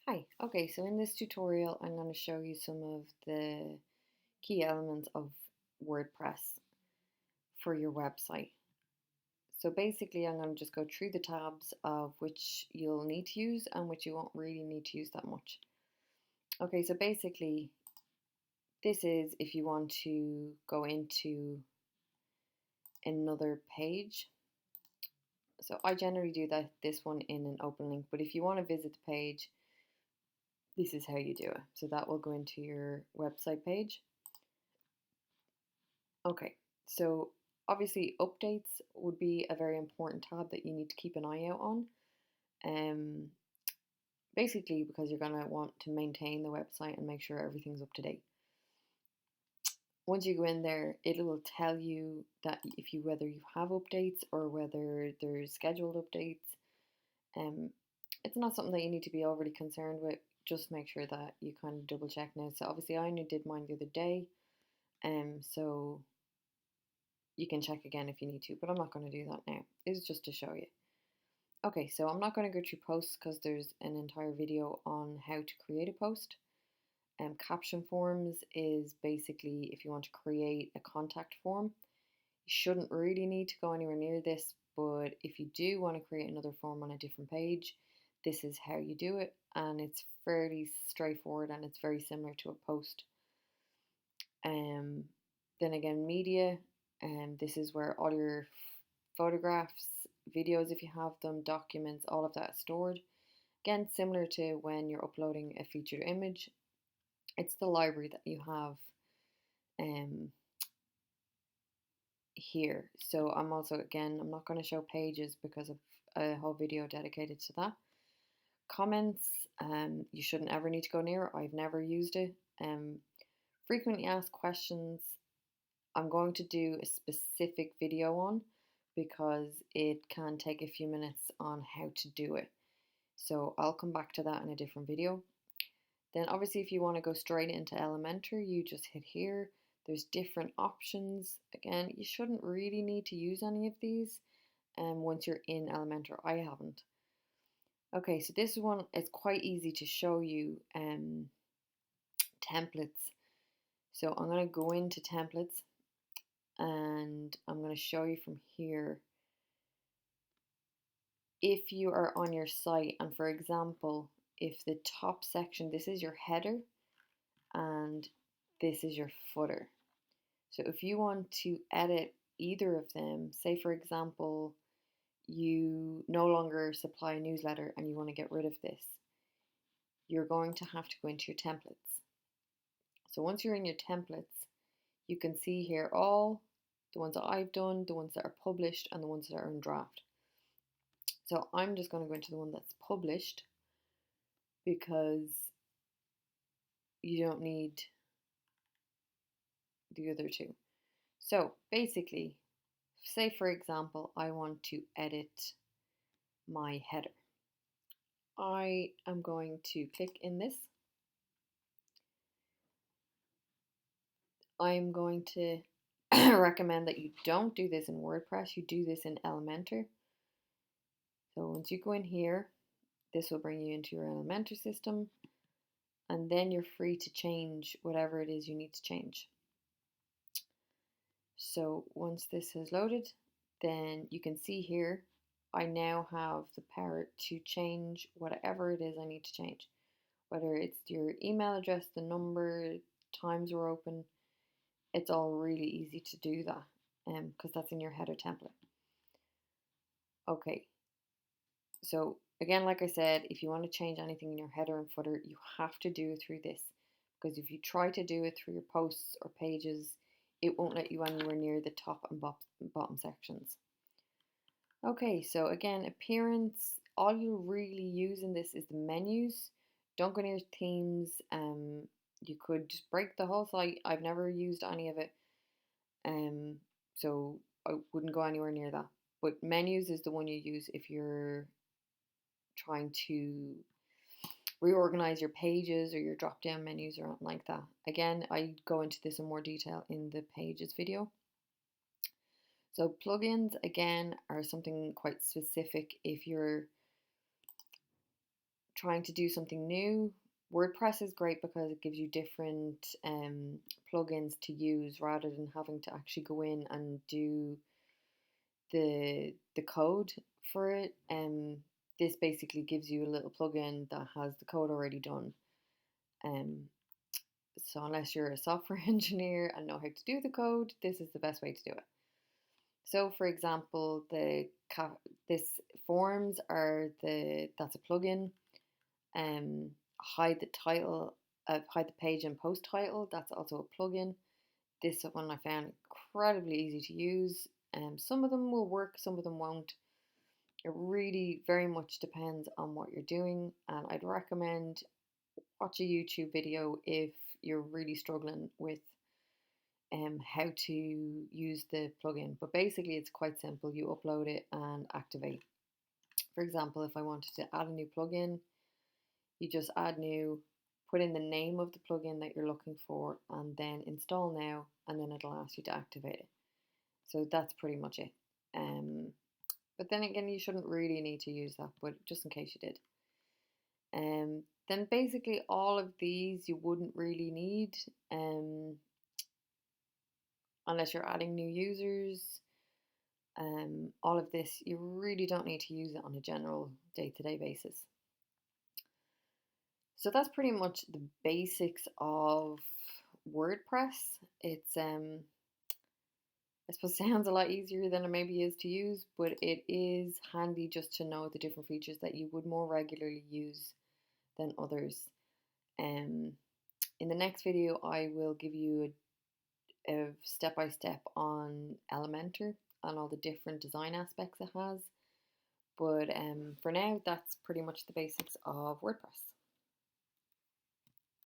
Hi, okay, so in this tutorial I'm going to show you some of the key elements of WordPress for your website. So basically I'm going to just go through the tabs of which you'll need to use and which you won't really need to use that much. Okay, so basically this is if you want to go into another page. So I generally do this one in an open link, but if you want to visit the page, this is how you do it. So that will go into your website page. Okay, so obviously updates would be a very important tab that you need to keep an eye out on. Um, Basically because you're gonna want to maintain the website and make sure everything's up to date. Once you go in there, it will tell you that if you whether you have updates or whether there's scheduled updates. Um, it's not something that you need to be overly concerned with. Just make sure that you kind of double check now. So obviously I only did mine the other day, so you can check again if you need to, but I'm not going to do that now. It's just to show you. Okay, so I'm not going to go through posts because there's an entire video on how to create a post. Caption forms is basically if you want to create a contact form. You shouldn't really need to go anywhere near this, but if you do want to create another form on a different page, this is how you do it, and it's fairly straightforward and it's very similar to a post. Then again, media, and this is where all your photographs, videos if you have them, documents, all of that is stored. Again, similar to when you're uploading a featured image, it's the library that you have um, here. So I'm also, again, I'm not going to show pages because of a whole video dedicated to that. Comments, you shouldn't ever need to go near. I've never used it. Frequently asked questions, I'm going to do a specific video on because it can take a few minutes on how to do it. So I'll come back to that in a different video. Then obviously if you want to go straight into Elementor, you just hit here. There's different options. Again, you shouldn't really need to use any of these once you're in Elementor. I haven't. Okay, so this one is quite easy to show you templates. So I'm going to go into templates and I'm going to show you from here. If you are on your site and for example, if the top section, this is your header and this is your footer. So if you want to edit either of them, say for example, you no longer supply a newsletter and you want to get rid of this, you're going to have to go into your templates. So once you're in your templates, you can see here all the ones that I've done, the ones that are published, and the ones that are in draft. So I'm just going to go into the one that's published because you don't need the other two. So basically, say for example, I want to edit my header. I am going to click in this. I'm going to recommend that you don't do this in WordPress, you do this in Elementor. So once you go in here, this will bring you into your Elementor system, and then you're free to change whatever it is you need to change. So once this has loaded, then you can see here, I now have the power to change whatever it is I need to change. Whether it's your email address, the number, times we're open, it's all really easy to do that because that's in your header template. Okay, so again, like I said, if you want to change anything in your header and footer, you have to do it through this, because if you try to do it through your posts or pages, it won't let you anywhere near the top and bottom sections. Okay, so again, appearance, all you'll really use in this is the menus. Don't go near themes. You could just break the whole site. I've never used any of it, so I wouldn't go anywhere near that. But menus is the one you use if you're trying to reorganize your pages or your drop down menus or anything like that. Again, I go into this in more detail in the pages video. So plugins again are something quite specific if you're trying to do something new, WordPress is great because it gives you different plugins to use rather than having to actually go in and do the code for it. This basically gives you a little plugin that has the code already done. Um, so unless you're a software engineer and know how to do the code, this is the best way to do it. So, for example, this forms are that's a plugin. Hide the title, hide the page and post title. That's also a plugin. This one I found incredibly easy to use. Some of them will work, some of them won't. It really very much depends on what you're doing, and I'd recommend watch a YouTube video if you're really struggling with how to use the plugin. But basically, it's quite simple. You upload it and activate. For example, if I wanted to add a new plugin, you just add new, put in the name of the plugin that you're looking for, and then install now, and then it'll ask you to activate it. So that's pretty much it. But then again, you shouldn't really need to use that, but just in case you did. Then basically all of these you wouldn't really need unless you're adding new users. All of this, you really don't need to use it on a general day-to-day basis. So that's pretty much the basics of WordPress. It's I suppose sounds a lot easier than it maybe is to use, but it is handy just to know the different features that you would more regularly use than others. In the next video, I will give you a step-by-step on Elementor and all the different design aspects it has. But for now, that's pretty much the basics of WordPress.